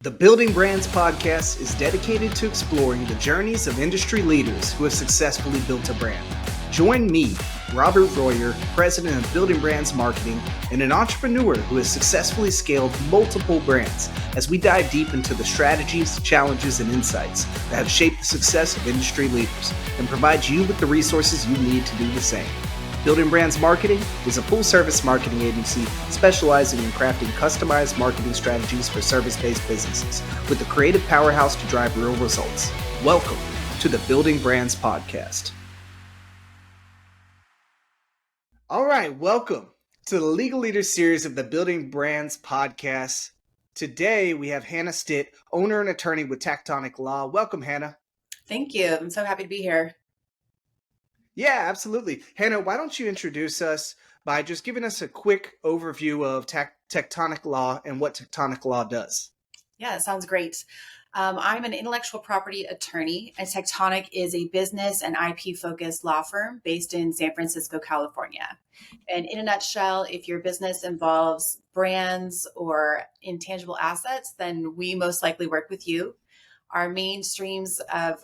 The Building Brands podcast is dedicated to exploring the journeys of industry leaders who have successfully built a brand. Join me, Robert Royer, president of Building Brands Marketing, and an entrepreneur who has successfully scaled multiple brands as we dive deep into the strategies, challenges, and insights that have shaped the success of industry leaders and provide you with the resources you need to do the same. Building Brands Marketing is a full-service marketing agency specializing in crafting customized marketing strategies for service-based businesses with a creative powerhouse to drive real results. Welcome to the Building Brands Podcast. All right, welcome to the Legal Leaders series of the Building Brands Podcast. Today, we have Hannah Stitt, owner and attorney with Tectonic Law. Welcome, Hannah. Thank you. I'm so happy to be here. Yeah, absolutely. Hannah, why don't you introduce us by just giving us a quick overview of Tectonic Law and what Tectonic Law does? Yeah, it sounds great. I'm an intellectual property attorney, and Tectonic is a business and IP-focused law firm based in San Francisco, California. And in a nutshell, if your business involves brands or intangible assets, then we most likely work with you. Our main streams of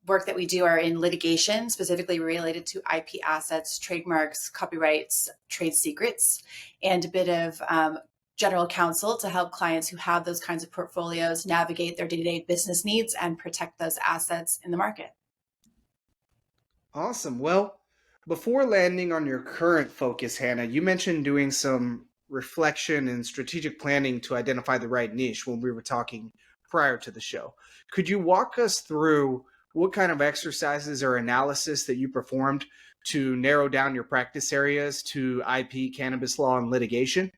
work that we do are in litigation, specifically related to IP assets, trademarks, copyrights, trade secrets, and a bit of general counsel to help clients who have those kinds of portfolios navigate their day-to-day business needs and protect those assets in the market. Awesome. Well, before landing on your current focus, Hannah, you mentioned doing some reflection and strategic planning to identify the right niche when we were talking prior to the show. Could you walk us through what kind of exercises or analysis that you performed to narrow down your practice areas to IP, cannabis law, and litigation?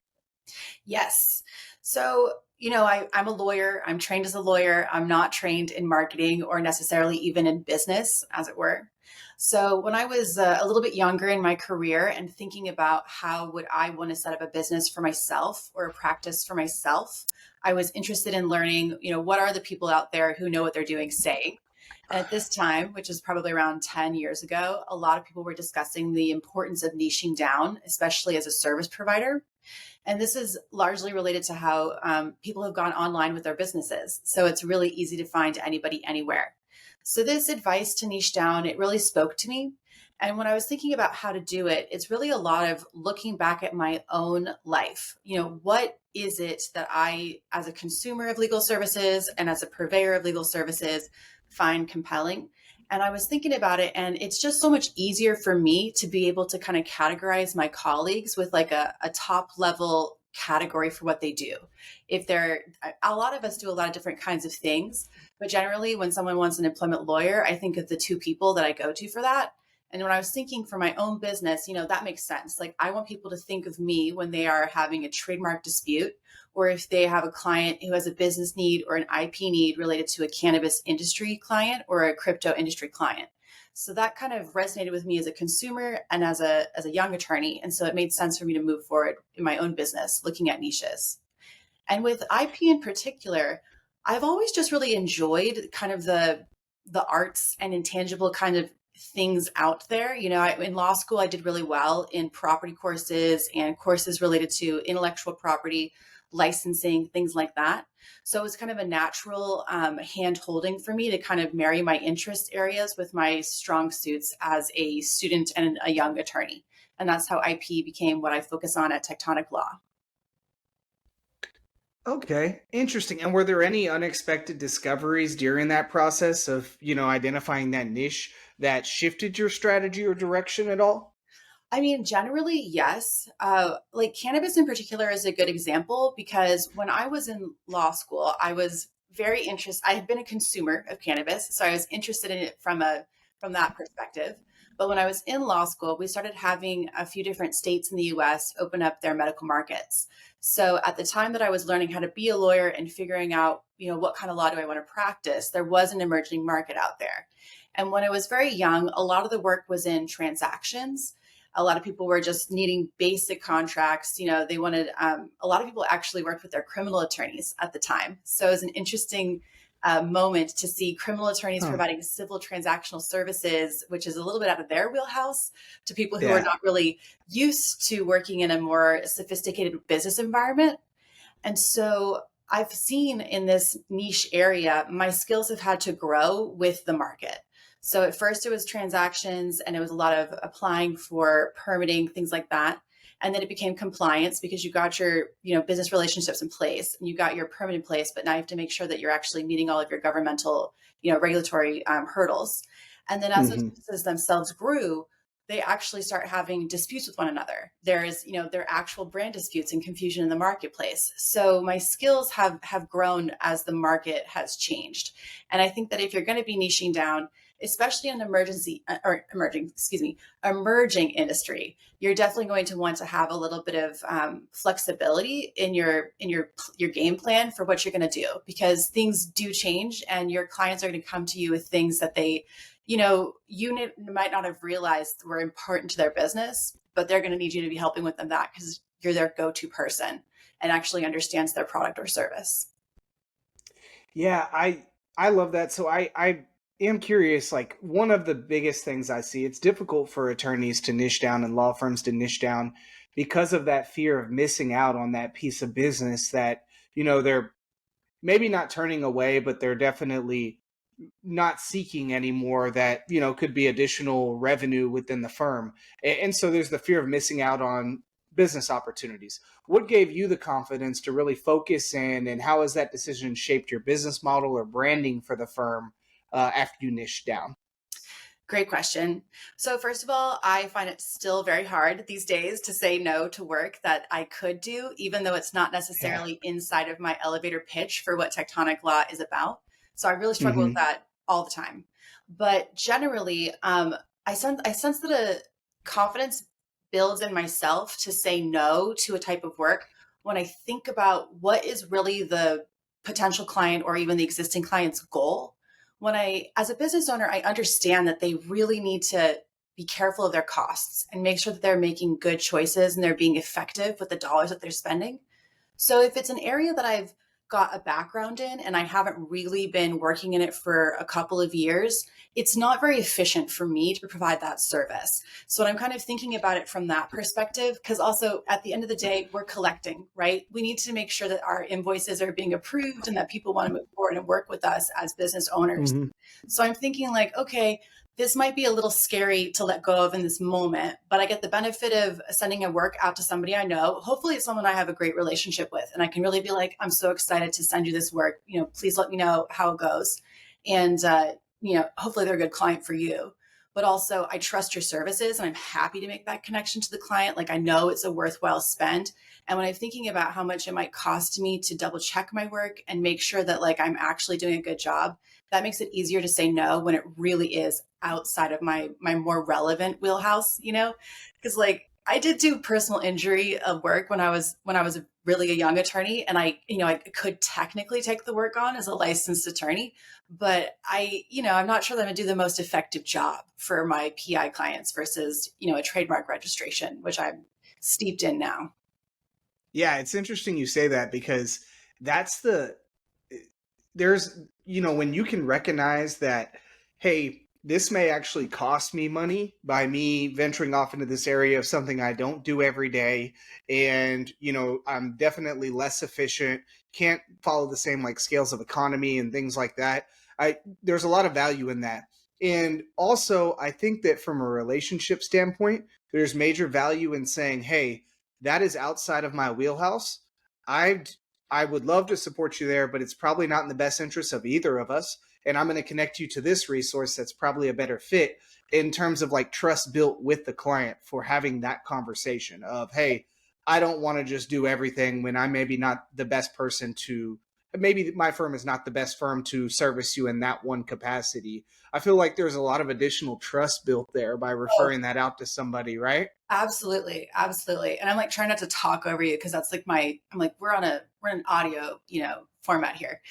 Yes. So, I'm a lawyer. I'm trained as a lawyer. I'm not trained in marketing or necessarily even in business, as it were. So when I was a little bit younger in my career and thinking about how would I want to set up a business for myself or a practice for myself, I was interested in learning, what are the people out there who know what they're doing saying? At this time, which is probably around 10 years ago, a lot of people were discussing the importance of niching down, especially as a service provider. And this is largely related to how people have gone online with their businesses. So it's really easy to find anybody anywhere. So this advice to niche down, it really spoke to me. And when I was thinking about how to do it, it's really a lot of looking back at my own life. What is it that I, as a consumer of legal services and as a purveyor of legal services, find compelling? And I was thinking about it, and it's just so much easier for me to be able to kind of categorize my colleagues with like a top level category for what they do. A lot of us do a lot of different kinds of things, but generally when someone wants an employment lawyer, I think of the two people that I go to for that. And when I was thinking for my own business, that makes sense. Like I want people to think of me when they are having a trademark dispute, or if they have a client who has a business need or an IP need related to a cannabis industry client or a crypto industry client. So that kind of resonated with me as a consumer and as a young attorney. And so it made sense for me to move forward in my own business, looking at niches. And with IP in particular, I've always just really enjoyed kind of the arts and intangible kind of things out there. In law school, I did really well in property courses and courses related to intellectual property, licensing, things like that. So it was kind of a natural hand holding for me to kind of marry my interest areas with my strong suits as a student and a young attorney. And that's how IP became what I focus on at Tectonic Law. Okay, interesting. And were there any unexpected discoveries during that process of, identifying that niche that shifted your strategy or direction at all? I mean, generally, yes. Like cannabis in particular is a good example because when I was in law school, I was very interested. I had been a consumer of cannabis, so I was interested in it from that perspective. But when I was in law school, we started having a few different states in the US open up their medical markets. So at the time that I was learning how to be a lawyer and figuring out, what kind of law do I want to practice, there was an emerging market out there. And when I was very young, a lot of the work was in transactions. A lot of people were just needing basic contracts. They wanted, a lot of people actually worked with their criminal attorneys at the time. So it was an interesting moment to see criminal attorneys providing civil transactional services, which is a little bit out of their wheelhouse, to people who are not really used to working in a more sophisticated business environment. And so I've seen in this niche area, my skills have had to grow with the market. So at first it was transactions and it was a lot of applying for permitting, things like that. And then it became compliance because you got your, business relationships in place and you got your permit in place, but now you have to make sure that you're actually meeting all of your governmental, regulatory hurdles. And then as those Hmm. businesses themselves grew, they actually start having disputes with one another. There's, their actual brand disputes and confusion in the marketplace. So my skills have grown as the market has changed. And I think that if you're going to be niching down, especially in emerging industry, you're definitely going to want to have a little bit of flexibility in your game plan for what you're going to do, because things do change and your clients are going to come to you with things that they might not have realized were important to their business, but they're going to need you to be helping with them that because you're their go-to person and actually understands their product or service. Yeah, I love that. So I am curious, like one of the biggest things I see, it's difficult for attorneys to niche down and law firms to niche down because of that fear of missing out on that piece of business that, they're maybe not turning away, but they're definitely not seeking anymore that, could be additional revenue within the firm. And so there's the fear of missing out on business opportunities. What gave you the confidence to really focus in, and how has that decision shaped your business model or branding for the firm after you niched down? Great question. So, first of all, I find it still very hard these days to say no to work that I could do, even though it's not Yeah. necessarily inside of my elevator pitch for what Tectonic Law is about. So, I really struggle with Hmm. that all the time. But generally, I sense that a confidence builds in myself to say no to a type of work when I think about what is really the potential client or even the existing client's goal. As a business owner, I understand that they really need to be careful of their costs and make sure that they're making good choices and they're being effective with the dollars that they're spending. So if it's an area that I've got a background in and I haven't really been working in it for a couple of years, it's not very efficient for me to provide that service. So I'm kind of thinking about it from that perspective, because also at the end of the day, we're collecting, right? We need to make sure that our invoices are being approved and that people want to move forward and work with us as business owners. Hmm. So I'm thinking like, okay, this might be a little scary to let go of in this moment, but I get the benefit of sending a work out to somebody I know. Hopefully it's someone I have a great relationship with. And I can really be like, I'm so excited to send you this work. Please let me know how it goes. And, hopefully they're a good client for you. But also I trust your services and I'm happy to make that connection to the client. Like I know it's a worthwhile spend. And when I'm thinking about how much it might cost me to double check my work and make sure that like I'm actually doing a good job, that makes it easier to say no when it really is outside of my more relevant wheelhouse, because like I did do personal injury of work when I was really a young attorney, and I could technically take the work on as a licensed attorney, but I'm not sure that I'm gonna do the most effective job for my PI clients versus a trademark registration, which I'm steeped in now. Yeah, it's interesting you say that because that's the there's when you can recognize that, hey, this may actually cost me money by me venturing off into this area of something I don't do every day, and I'm definitely less efficient, can't follow the same like scales of economy and things like that. I There's a lot of value in that. And also I think that from a relationship standpoint, there's major value in saying, hey, that is outside of my wheelhouse. I I would love to support you there, but it's probably not in the best interest of either of us. And I'm going to connect you to this resource that's probably a better fit in terms of like trust built with the client for having that conversation of, hey, I don't want to just do everything when I'm maybe not the best person to, maybe my firm is not the best firm to service you in that one capacity. I feel like there's a lot of additional trust built there by referring that out to somebody, right? Absolutely, absolutely. And I'm like trying not to talk over you because that's like I'm like we're in an audio, format here.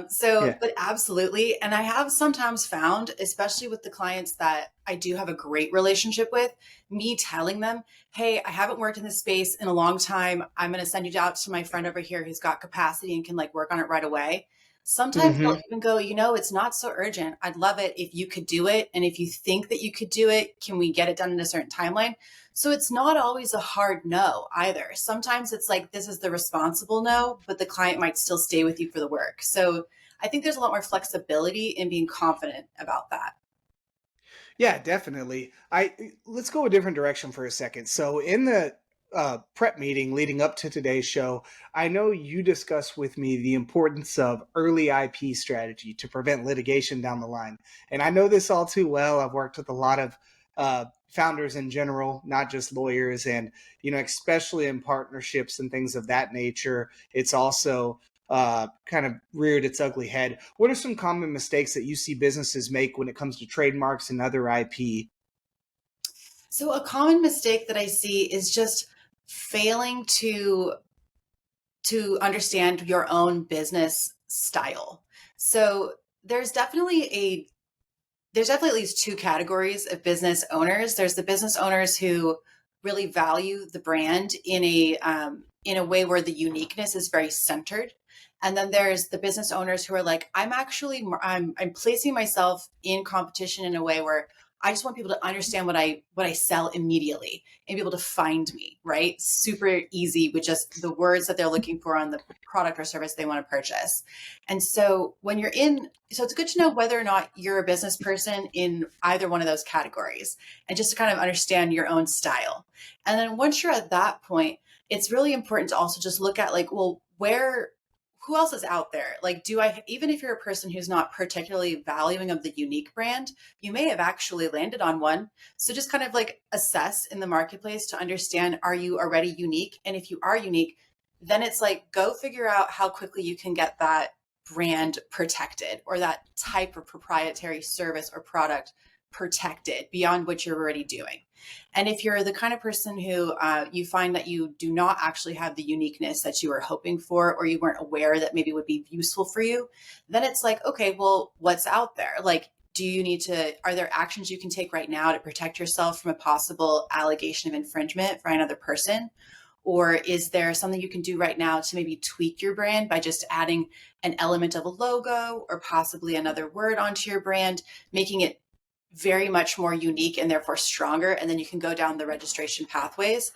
So Yeah. but absolutely. And I have sometimes found, especially with the clients that I do have a great relationship with, me telling them, hey, I haven't worked in this space in a long time. I'm going to send you out to my friend over here who's got capacity and can like work on it right away. Sometimes they'll Hmm. even go, it's not so urgent. I'd love it if you could do it. And if you think that you could do it, can we get it done in a certain timeline? So it's not always a hard no either. Sometimes it's like, this is the responsible no, but the client might still stay with you for the work. So I think there's a lot more flexibility in being confident about that. Yeah, definitely. Let's go a different direction for a second. So in the prep meeting leading up to today's show, I know you discussed with me the importance of early IP strategy to prevent litigation down the line. And I know this all too well. I've worked with a lot of founders in general, not just lawyers, and especially in partnerships and things of that nature. It's also kind of reared its ugly head. What are some common mistakes that you see businesses make when it comes to trademarks and other IP? So a common mistake that I see is just failing to understand your own business style. So there's definitely a there's definitely at least two categories of business owners. There's the business owners who really value the brand in a way where the uniqueness is very centered. And then there's the business owners who are like, I'm placing myself in competition in a way where I just want people to understand what I sell immediately and be able to find me, right? Super easy with just the words that they're looking for on the product or service they want to purchase. And so so it's good to know whether or not you're a business person in either one of those categories and just to kind of understand your own style. And then once you're at that point, it's really important to also just look at like, well, who else is out there? Like, even if you're a person who's not particularly valuing of the unique brand, you may have actually landed on one. So just kind of like assess in the marketplace to understand, are you already unique? And if you are unique, then it's like, go figure out how quickly you can get that brand protected or that type of proprietary service or product protected beyond what you're already doing. And if you're the kind of person who you find that you do not actually have the uniqueness that you were hoping for, or you weren't aware that maybe would be useful for you, then it's like, okay, well, what's out there? Like, are there actions you can take right now to protect yourself from a possible allegation of infringement for another person? Or is there something you can do right now to maybe tweak your brand by just adding an element of a logo or possibly another word onto your brand, making it very much more unique and therefore stronger? And then you can go down the registration pathways.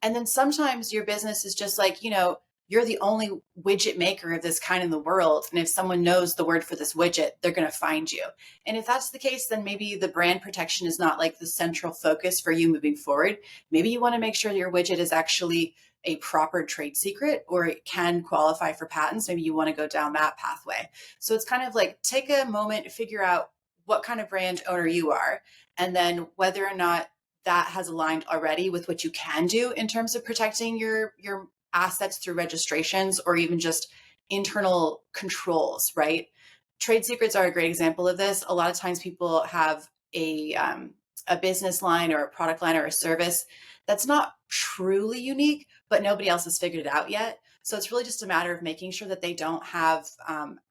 And then sometimes your business is just like, you're the only widget maker of this kind in the world. And if someone knows the word for this widget, they're going to find you. And if that's the case, then maybe the brand protection is not like the central focus for you moving forward. Maybe you want to make sure that your widget is actually a proper trade secret or it can qualify for patents. Maybe you want to go down that pathway. So it's kind of like take a moment to figure out what kind of brand owner you are, and then whether or not that has aligned already with what you can do in terms of protecting your assets through registrations or even just internal controls, right? Trade secrets are a great example of this. A lot of times people have a business line or a product line or a service that's not truly unique, but nobody else has figured it out yet. So it's really just a matter of making sure that they don't have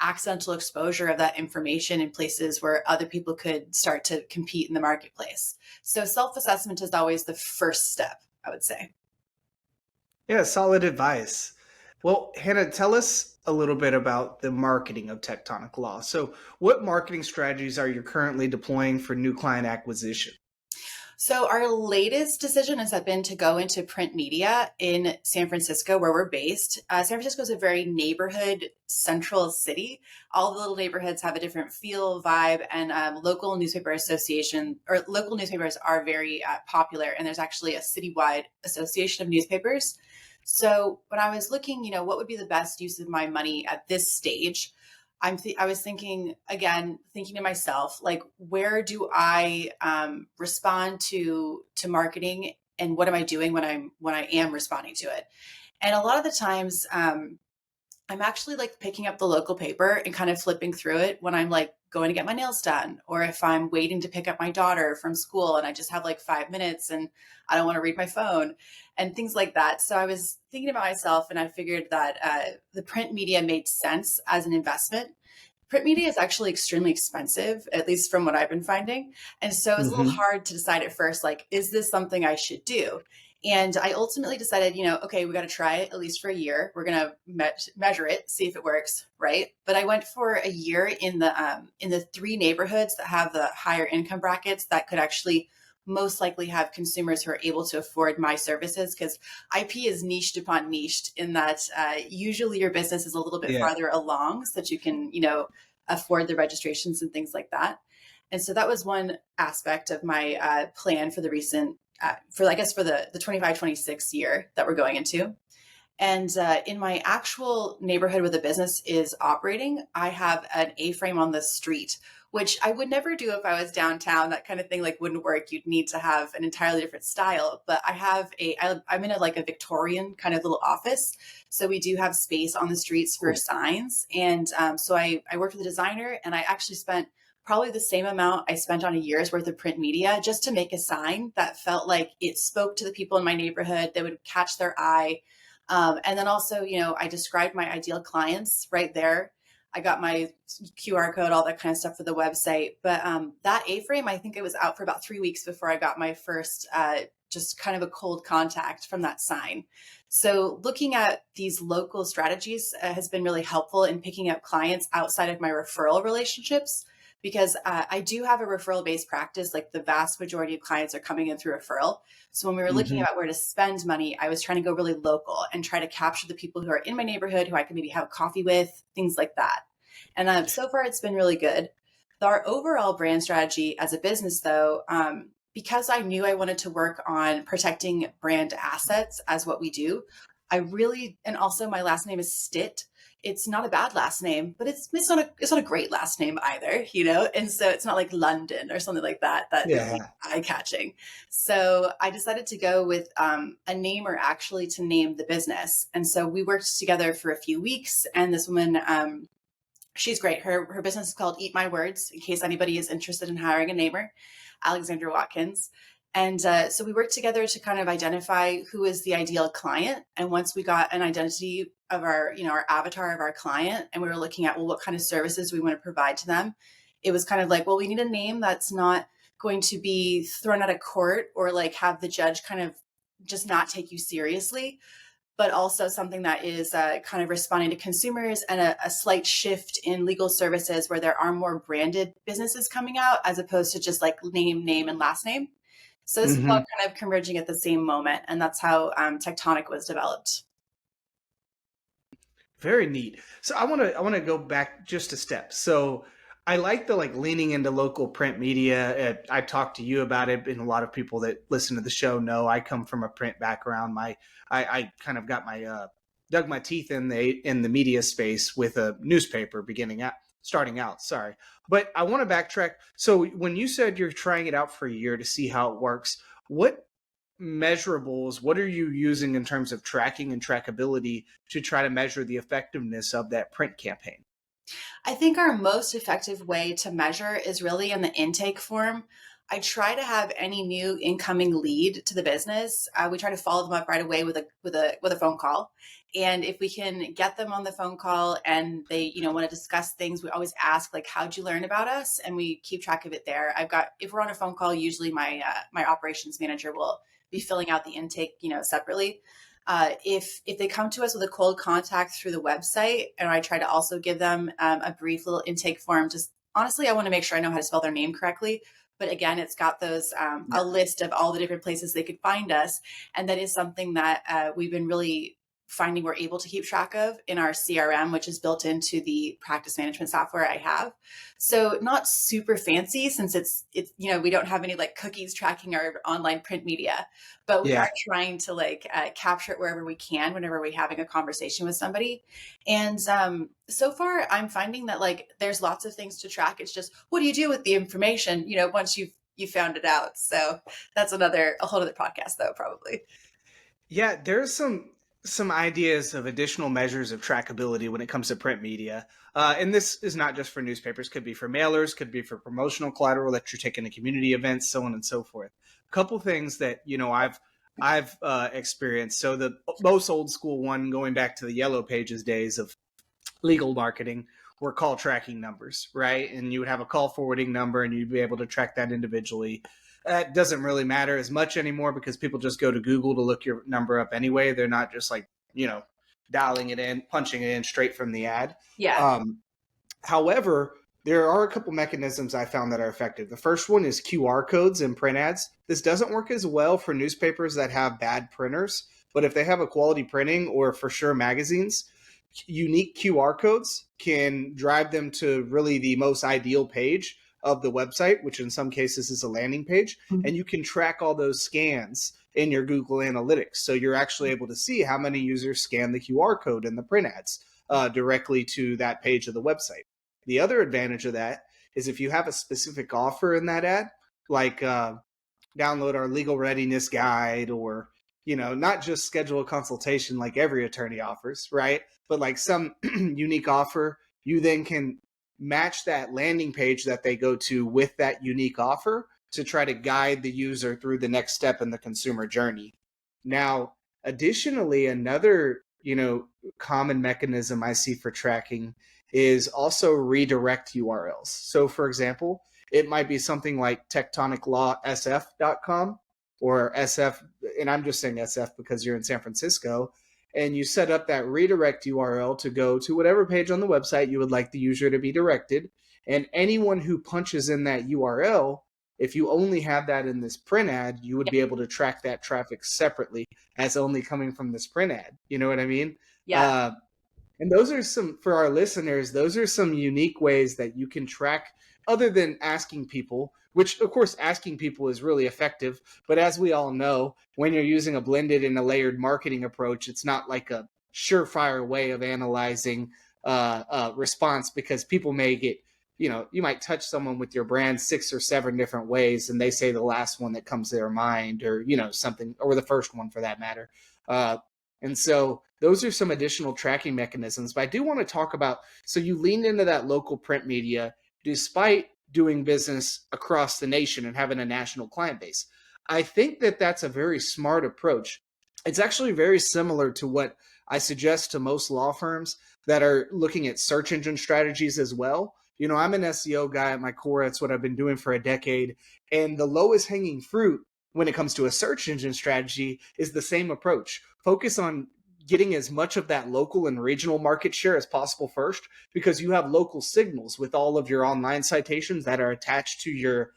accidental exposure of that information in places where other people could start to compete in the marketplace. So self-assessment is always the first step, I would say. Yeah, solid advice. Well, Hannah, tell us a little bit about the marketing of Tectonic Law. So, what marketing strategies are you currently deploying for new client acquisition? So our latest decision has been to go into print media in San Francisco, where we're based. San Francisco is a very neighborhood central city. All the little neighborhoods have a different feel, vibe, and local newspaper association or local newspapers are very popular. And there's actually a citywide association of newspapers. So when I was looking, what would be the best use of my money at this stage? I was thinking to myself, like, where do I respond to marketing, and what am I doing when I am responding to it? And a lot of the times, I'm actually like picking up the local paper and kind of flipping through it when I'm like going to get my nails done, or if I'm waiting to pick up my daughter from school and I just have like 5 minutes and I don't want to read my phone and things like that. So I was thinking about myself and I figured that the print media made sense as an investment print media is actually extremely expensive, at least from what I've been finding. And so it's a little Hmm. hard to decide at first, like, is this something I should do? And I ultimately decided, okay, we got to try it at least for a year. We're gonna measure it, see if it works, right? But I went for a year in the three neighborhoods that have the higher income brackets that could actually most likely have consumers who are able to afford my services, because IP is niched upon niched in that usually your business is a little bit Yeah. farther along so that you can, afford the registrations and things like that. And so that was one aspect of my plan for the recent, for I guess for the 25-26 year that we're going into. And in my actual neighborhood where the business is operating, I have an A-frame on the street, which I would never do if I was downtown. That kind of thing like wouldn't work. You'd need to have an entirely different style. But I'm in a Victorian kind of little office, so we do have space on the streets for Cool. signs. And so I worked with a designer, and I actually spent probably the same amount I spent on a year's worth of print media just to make a sign that felt like it spoke to the people in my neighborhood, that would catch their eye. And then also, I described my ideal clients right there. I got my QR code, all that kind of stuff for the website. But that A-frame, I think it was out for about 3 weeks before I got my first, just kind of a cold contact from that sign. So looking at these local strategies has been really helpful in picking up clients outside of my referral relationships, because I do have a referral based practice. Like the vast majority of clients are coming in through referral. So when we were looking Hmm. about where to spend money, I was trying to go really local and try to capture the people who are in my neighborhood who I can maybe have coffee with, things like that. And so far, it's been really good. Our overall brand strategy as a business, though, because I knew I wanted to work on protecting brand assets as what we do, and also my last name is Stitt. It's not a bad last name, but it's not a great last name either, And so it's not like London or something like that that would be Yeah. eye catching. So I decided to go with a name, or actually to name the business. And so we worked together for a few weeks, and this woman, she's great. Her business is called Eat My Words, in case anybody is interested in hiring a namer, Alexandra Watkins. And so we worked together to kind of identify who is the ideal client. And once we got an identity of our avatar of our client, and we were looking at, well, what kind of services we want to provide to them, it was kind of like, well, we need a name that's not going to be thrown out of court or like have the judge kind of just not take you seriously, but also something that is kind of responding to consumers, and a slight shift in legal services where there are more branded businesses coming out as opposed to just like name, and last name. So this is all Hmm. kind of converging at the same moment, and that's how Tectonic was developed. Very neat. So I want to go back just a step. So I like the like leaning into local print media. I talked to you about it, and a lot of people that listen to the show know I come from a print background. I kind of got my dug my teeth in the media space with a newspaper starting out. Sorry, but I want to backtrack. So when you said you're trying it out for a year to see how it works, what measurables, what are you using in terms of tracking and trackability to try to measure the effectiveness of that print campaign? I think our most effective way to measure is really in the intake form. I try to have any new incoming lead to the business. We try to follow them up right away with a phone call, and if we can get them on the phone call and they want to discuss things, we always ask like, "How'd you learn about us?" And we keep track of it there. If we're on a phone call, usually my operations manager will be filling out the intake separately. If they come to us with a cold contact through the website, and I try to also give them a brief little intake form, just honestly, I want to make sure I know how to spell their name correctly. But again, it's got those Yeah. a list of all the different places they could find us, and that is something that we've been really finding we're able to keep track of in our CRM, which is built into the practice management software I have. So not super fancy, since it's we don't have any like cookies tracking our online print media, but we are Yeah. trying to like capture it wherever we can whenever we're having a conversation with somebody. And so far I'm finding that like there's lots of things to track. It's just, what do you do with the information once you found it out? So that's a whole other podcast though, probably. Yeah, there's some ideas of additional measures of trackability when it comes to print media. And this is not just for newspapers, could be for mailers, could be for promotional collateral that you're taking to community events, so on and so forth. A couple things that, I've experienced. So the most old school one, going back to the Yellow Pages days of legal marketing were call tracking numbers, right? And you would have a call forwarding number and you'd be able to track that individually. That doesn't really matter as much anymore because people just go to Google to look your number up anyway. They're not just like, dialing it in, punching it in straight from the ad. Yeah. Um, However, there are a couple mechanisms I found that are effective. The first one is QR codes in print ads. This doesn't work as well for newspapers that have bad printers, but if they have a quality printing or for sure magazines, unique QR codes can drive them to really the most ideal page of the website, which in some cases is a landing page, and you can track all those scans in your Google Analytics. So you're actually able to see how many users scan the QR code in the print ads directly to that page of the website. The other advantage of that is if you have a specific offer in that ad, like download our legal readiness guide, or not just schedule a consultation like every attorney offers, right? But like some unique offer, you then can match that landing page that they go to with that unique offer to try to guide the user through the next step in the consumer journey. Now, additionally, another common mechanism I see for tracking is also redirect URLs. So for example, it might be something like tectoniclawsf.com or SF, and I'm just saying SF because you're in San Francisco, and you set up that redirect URL to go to whatever page on the website you would like the user to be directed. And anyone who punches in that URL, if you only have that in this print ad, you would be able to track that traffic separately as only coming from this print ad. You know what I mean? Yeah. And those are some, for our listeners, those are some unique ways that you can track other than asking people, which of course asking people is really effective. But as we all know, when you're using a blended and a layered marketing approach, it's not like a surefire way of analyzing response, because people may get, you might touch someone with your brand 6 or 7 different ways and they say the last one that comes to their mind, or, something, or the first one for that matter. And so those are some additional tracking mechanisms. But I do want to talk about, so you leaned into that local print media despite doing business across the nation and having a national client base. I think that that's a very smart approach. It's actually very similar to what I suggest to most law firms that are looking at search engine strategies as well. I'm an SEO guy at my core. That's what I've been doing for a decade. And the lowest hanging fruit when it comes to a search engine strategy is the same approach. Focus on getting as much of that local and regional market share as possible first, because you have local signals with all of your online citations that are attached to your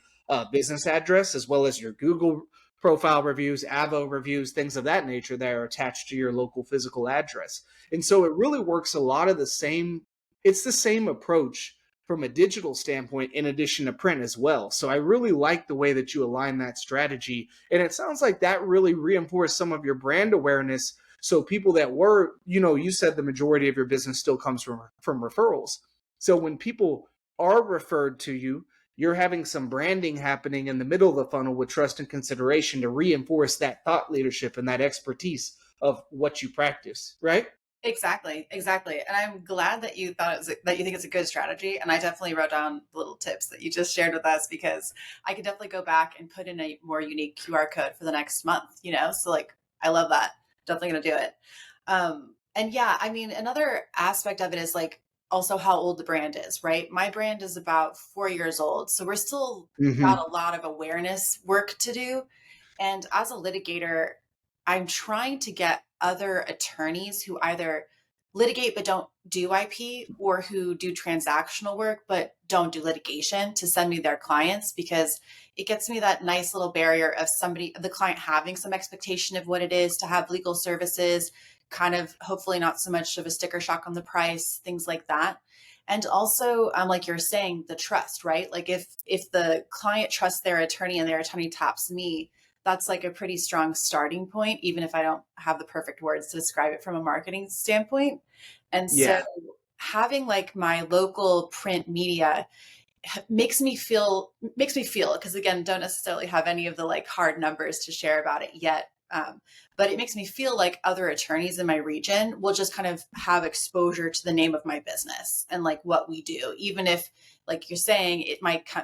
business address, as well as your Google profile reviews, Avo reviews, things of that nature that are attached to your local physical address. And so it really works a lot of the same, it's the same approach from a digital standpoint in addition to print as well. So I really like the way that you align that strategy. And it sounds like that really reinforced some of your brand awareness. So people that were, you said the majority of your business still comes from referrals. So when people are referred to you, you're having some branding happening in the middle of the funnel with trust and consideration to reinforce that thought leadership and that expertise of what you practice, right? Exactly, exactly. And I'm glad that you thought that you think it's a good strategy. And I definitely wrote down the little tips that you just shared with us, because I could definitely go back and put in a more unique QR code for the next month. So like, I love that. Definitely going to do it. And yeah, I mean, another aspect of it is like also how old the brand is, right? My brand is about 4 years old. So we're still got Mm-hmm. a lot of awareness work to do. And as a litigator, I'm trying to get other attorneys who either litigate but don't do IP, or who do transactional work but don't do litigation, to send me their clients, because it gets me that nice little barrier of the client having some expectation of what it is to have legal services, kind of hopefully not so much of a sticker shock on the price, things like that. And also, like you're saying, the trust, right? Like if the client trusts their attorney and their attorney taps me, that's like a pretty strong starting point, even if I don't have the perfect words to describe it from a marketing standpoint. And so Yeah. having like my local print media makes me feel, because again, don't necessarily have any of the like hard numbers to share about it yet. But it makes me feel like other attorneys in my region will just kind of have exposure to the name of my business and like what we do, even if, like you're saying,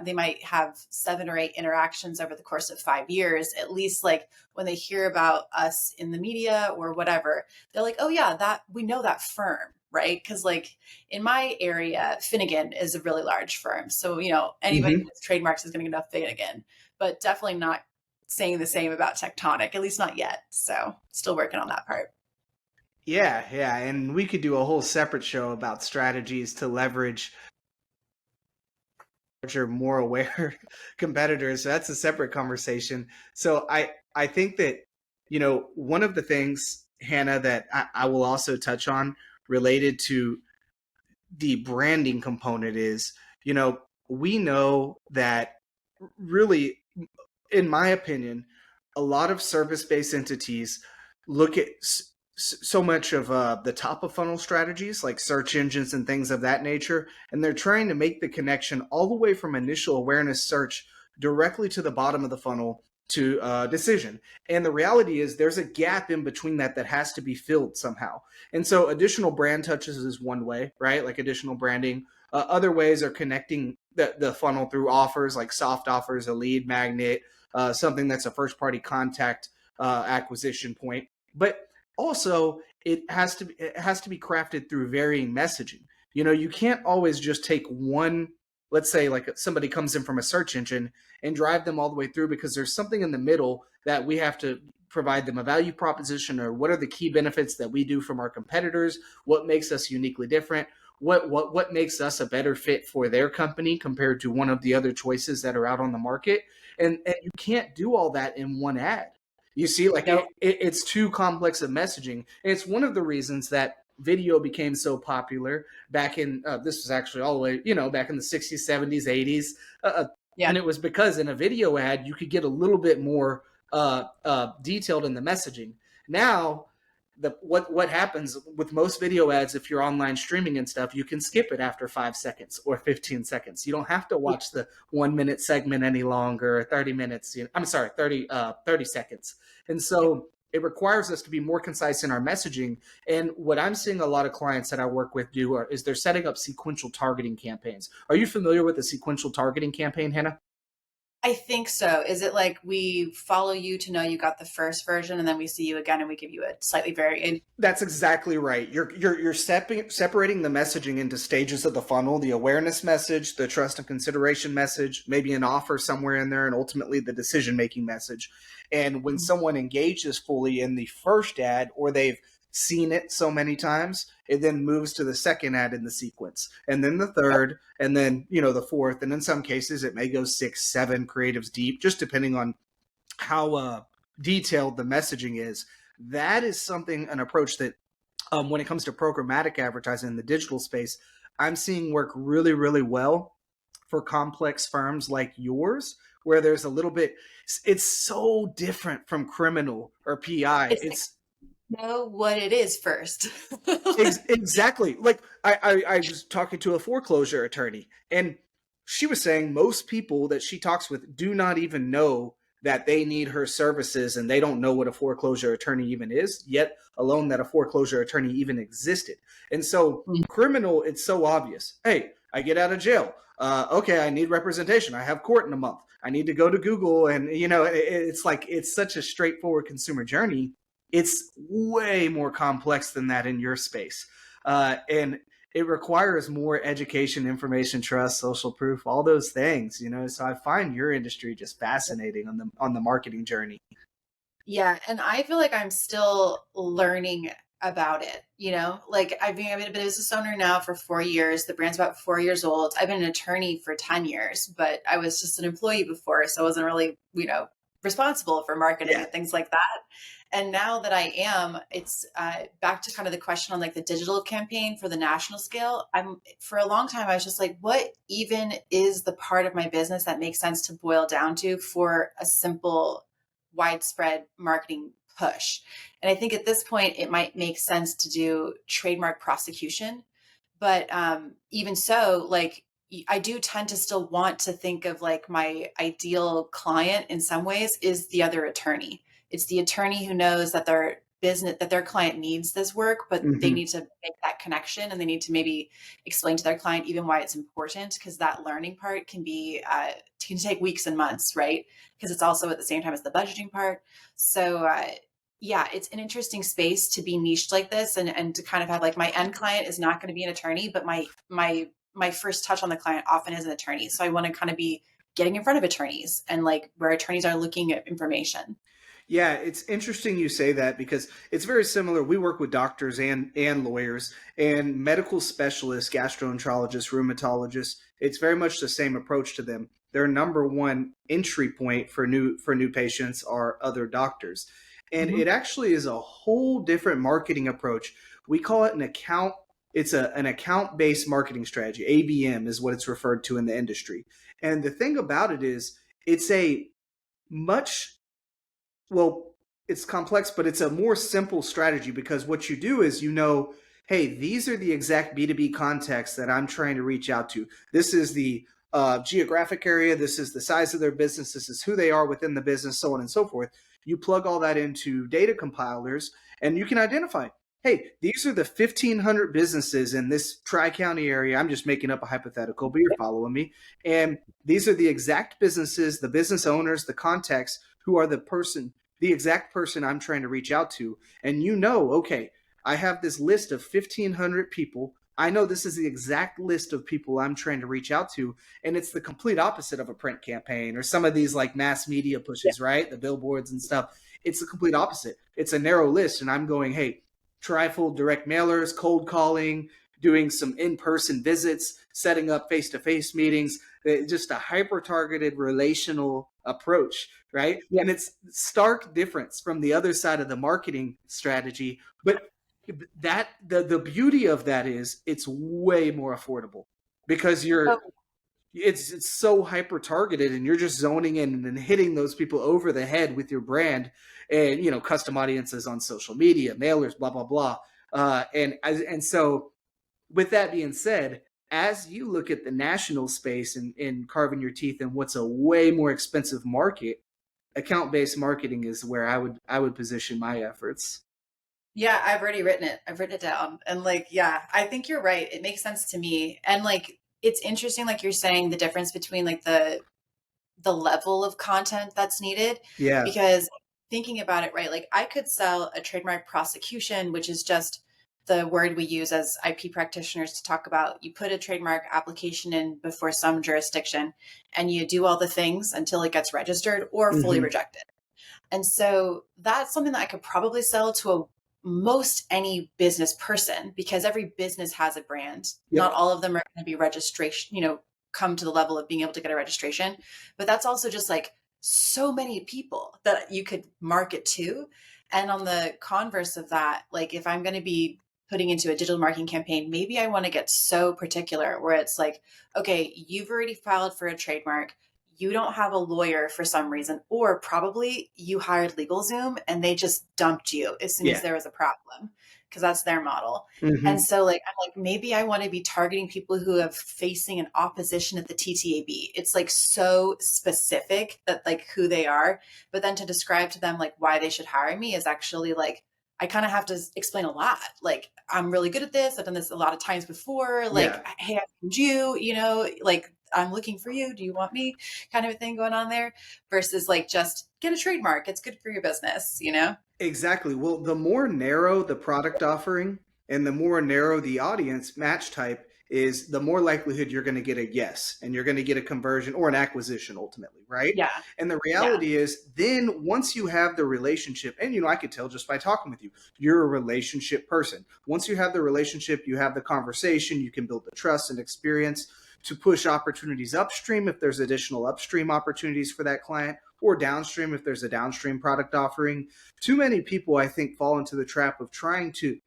they might have 7 or 8 interactions over the course of 5 years. At least like when they hear about us in the media or whatever, they're like, oh yeah, that we know that firm. right? Because like in my area, Finnegan is a really large firm. So, anybody Hmm. with trademarks is going to know Finnegan, but definitely not saying the same about Tectonic, at least not yet. So still working on that part. Yeah, yeah, and we could do a whole separate show about strategies to leverage larger, more aware competitors. So that's a separate conversation. So I think that one of the things, Hannah, that I will also touch on related to the branding component is, we know that really, in my opinion, a lot of service-based entities look at so much of the top of funnel strategies like search engines and things of that nature, and they're trying to make the connection all the way from initial awareness search directly to the bottom of the funnel to decision. And the reality is there's a gap in between that has to be filled somehow. And so additional brand touches is one way, right? Like additional branding. Other ways are connecting the funnel through offers like soft offers, a lead magnet, something that's a first party contact acquisition point. But also it has to be crafted through varying messaging. You can't always just take one. Let's say like somebody comes in from a search engine and drive them all the way through, because there's something in the middle that we have to provide them a value proposition, or what are the key benefits that we do from our competitors, what makes us uniquely different, what makes us a better fit for their company compared to one of the other choices that are out on the market. And you can't do all that in one ad. You see, like Nope. it's too complex of messaging, and it's one of the reasons that video became so popular back in this was actually all the way back in the 60s, 70s, 80s. Yeah. And it was because in a video ad you could get a little bit more detailed in the messaging. Now, what happens with most video ads, if you're online streaming and stuff, you can skip it after 5 seconds or 15 seconds. You don't have to watch the 1 minute segment any longer, or 30 minutes. I'm sorry, 30 seconds. And so it requires us to be more concise in our messaging. And what I'm seeing a lot of clients that I work with is they're setting up sequential targeting campaigns. Are you familiar with a sequential targeting campaign, Hannah? I think so. Is it like we follow you to know you got the first version and then we see you again and we give you a slightly varied? That's exactly right. You're separating the messaging into stages of the funnel: the awareness message, the trust and consideration message, maybe an offer somewhere in there, and ultimately the decision making message. And when someone engages fully in the first ad, or they've seen it so many times, it then moves to the second ad in the sequence, and then the third, and then the fourth, and in some cases it may go 6, 7 creatives deep, just depending on how detailed the messaging is. That is an approach that, when it comes to programmatic advertising in the digital space, I'm seeing work really, really well for complex firms like yours, where there's a little bit, it's so different from criminal or PI. It's like It's know what it is first. Exactly. Like I was talking to a foreclosure attorney, and she was saying most people that she talks with do not even know that they need her services, and they don't know what a foreclosure attorney even is, yet alone that a foreclosure attorney even existed. And so criminal, it's so obvious. Hey, I get out of jail. Okay, I need representation. I have court in a month. I need to go to Google, and it's like it's such a straightforward consumer journey. It's way more complex than that in your space. And it requires more education, information, trust, social proof, all those things. So I find your industry just fascinating on the marketing journey. Yeah, and I feel like I'm still learning about it, Like I've been a business owner now for 4 years. The brand's about 4 years old. I've been an attorney for 10 years, but I was just an employee before, so I wasn't really, responsible for marketing Yeah. and things like that. And now that I am, it's back to kind of the question on like the digital campaign for the national scale. For a long time, I was just like, what even is the part of my business that makes sense to boil down to for a simple widespread marketing push? And I think at this point, it might make sense to do trademark prosecution. But even so, like I do tend to still want to think of like my ideal client in some ways is the other attorney. It's the attorney who knows that their client needs this work, but they Hmm. need to make that connection and they need to maybe explain to their client even why it's important, because that learning part can take weeks and months, right? Because it's also at the same time as the budgeting part. So yeah, it's an interesting space to be niched like this, and to kind of have like my end client is not going to be an attorney, but my first touch on the client often is an attorney. So I want to kind of be getting in front of attorneys and like where attorneys are looking at information. Yeah, it's interesting you say that because it's very similar. We work with doctors and lawyers and medical specialists, gastroenterologists, rheumatologists. It's very much the same approach to them. Their number one entry point for new patients are other doctors. And Hmm. it actually is a whole different marketing approach. We call it an account-based marketing strategy. ABM is what it's referred to in the industry. And the thing about it is it's a much well, it's complex, but it's a more simple strategy because what you do is hey, these are the exact B2B contexts that I'm trying to reach out to. This is the geographic area, this is the size of their business, this is who they are within the business, so on and so forth. You plug all that into data compilers and you can identify, hey, these are the 1,500 businesses in this Tri County area. I'm just making up a hypothetical, but you're following me. And these are the exact businesses, the business owners, the contacts who are the exact person I'm trying to reach out to. And okay, I have this list of 1,500 people. I know this is the exact list of people I'm trying to reach out to. And it's the complete opposite of a print campaign or some of these like mass media Yeah. pushes, right? The billboards and stuff. It's the complete opposite. It's a narrow list. And I'm going, hey, trifold direct mailers, cold calling, doing some in person visits, setting up face to face meetings, just a hyper targeted relational approach, right? Yeah. And it's stark difference from the other side of the marketing strategy. But the beauty of that is it's way more affordable because So it's so hyper targeted and you're just zoning in and hitting those people over the head with your brand and custom audiences on social media, mailers, blah blah blah. And so with that being said, as you look at the national space and carving your teeth in what's a way more expensive market, account-based marketing is where I would position my efforts. yeah, I've already written it. I've written it down. And like, yeah, I think you're right. It makes sense to me. And like it's interesting, like you're saying, the difference between like the level of content that's needed. Yeah. Because thinking about it, right, like I could sell a trademark prosecution, which is just the word we use as IP practitioners to talk about you put a trademark application in before some jurisdiction and you do all the things until it gets registered or fully Hmm. rejected. And so that's something that I could probably sell to a most any business person because every business has a brand. Not Yep. all of them are going to be registration, come to the level of being able to get a registration. But that's also just like so many people that you could market to. And on the converse of that, like if I'm going to be putting into a digital marketing campaign, maybe I want to get so particular where it's like, okay, you've already filed for a trademark, you don't have a lawyer for some reason, or probably you hired LegalZoom and they just dumped you as soon as Yeah. there was a problem because that's their model. And Hmm. so like I'm like maybe I want to be targeting people who have facing an opposition at the TTAB. It's like so specific that like who they are, but then to describe to them like why they should hire me is actually like I kind of have to explain a lot. Like I'm really good at this. I've done this a lot of times before. Like Yeah. hey, I found you, like I'm looking for you. Do you want me? Kind of a thing going on there versus like just get a trademark. It's good for your business. Exactly. Well, the more narrow the product offering and the more narrow the audience match type is, the more likelihood you're going to get a yes and you're going to get a conversion or an acquisition ultimately, right? Yeah. And the Yeah. reality is, then once you have the relationship, and I could tell just by talking with you, you're a relationship person. Once you have the relationship, you have the conversation, you can build the trust and experience to push opportunities upstream if there's additional upstream opportunities for that client, or downstream if there's a downstream product offering. Too many people, I think, fall into the trap of trying to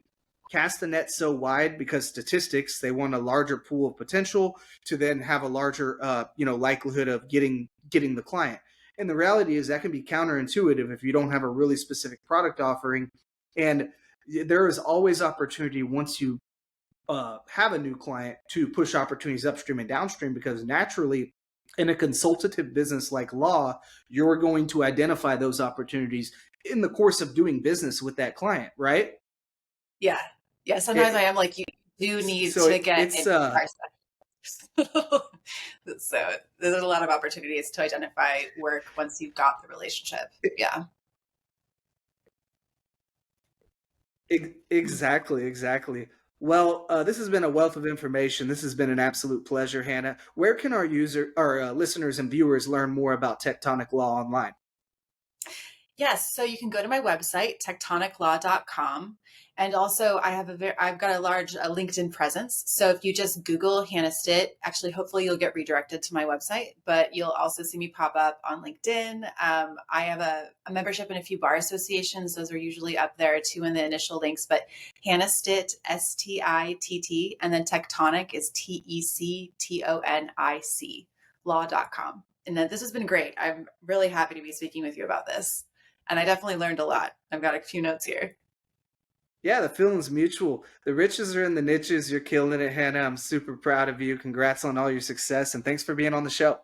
cast the net so wide because statistics, they want a larger pool of potential to then have a larger likelihood of getting the client. And the reality is that can be counterintuitive if you don't have a really specific product offering. And there is always opportunity once you have a new client to push opportunities upstream and downstream, because naturally in a consultative business like law, you're going to identify those opportunities in the course of doing business with that client, right? Yeah. Yeah. Sometimes I It, am like, you do need so to it, get it's in our stuff. So there's a lot of opportunities to identify work once you've got the relationship. it, Yeah. Exactly, exactly. Well, this has been a wealth of information. This has been an absolute pleasure, Hannah. Where can our listeners and viewers learn more about Tectonic Law online? Yes, so you can go to my website, tectoniclaw.com. And also, I've got a large LinkedIn presence. So if you just Google Hannah Stitt, actually, hopefully you'll get redirected to my website, but you'll also see me pop up on LinkedIn. I have a membership in a few bar associations. Those are usually up there too in the initial links. But Hannah Stitt, Stitt, and then Tectonic is Tectonic law.com. And then this has been great. I'm really happy to be speaking with you about this. And I definitely learned a lot. I've got a few notes here. Yeah, the feeling's mutual. The riches are in the niches. You're killing it, Hannah. I'm super proud of you. Congrats on all your success, and thanks for being on the show.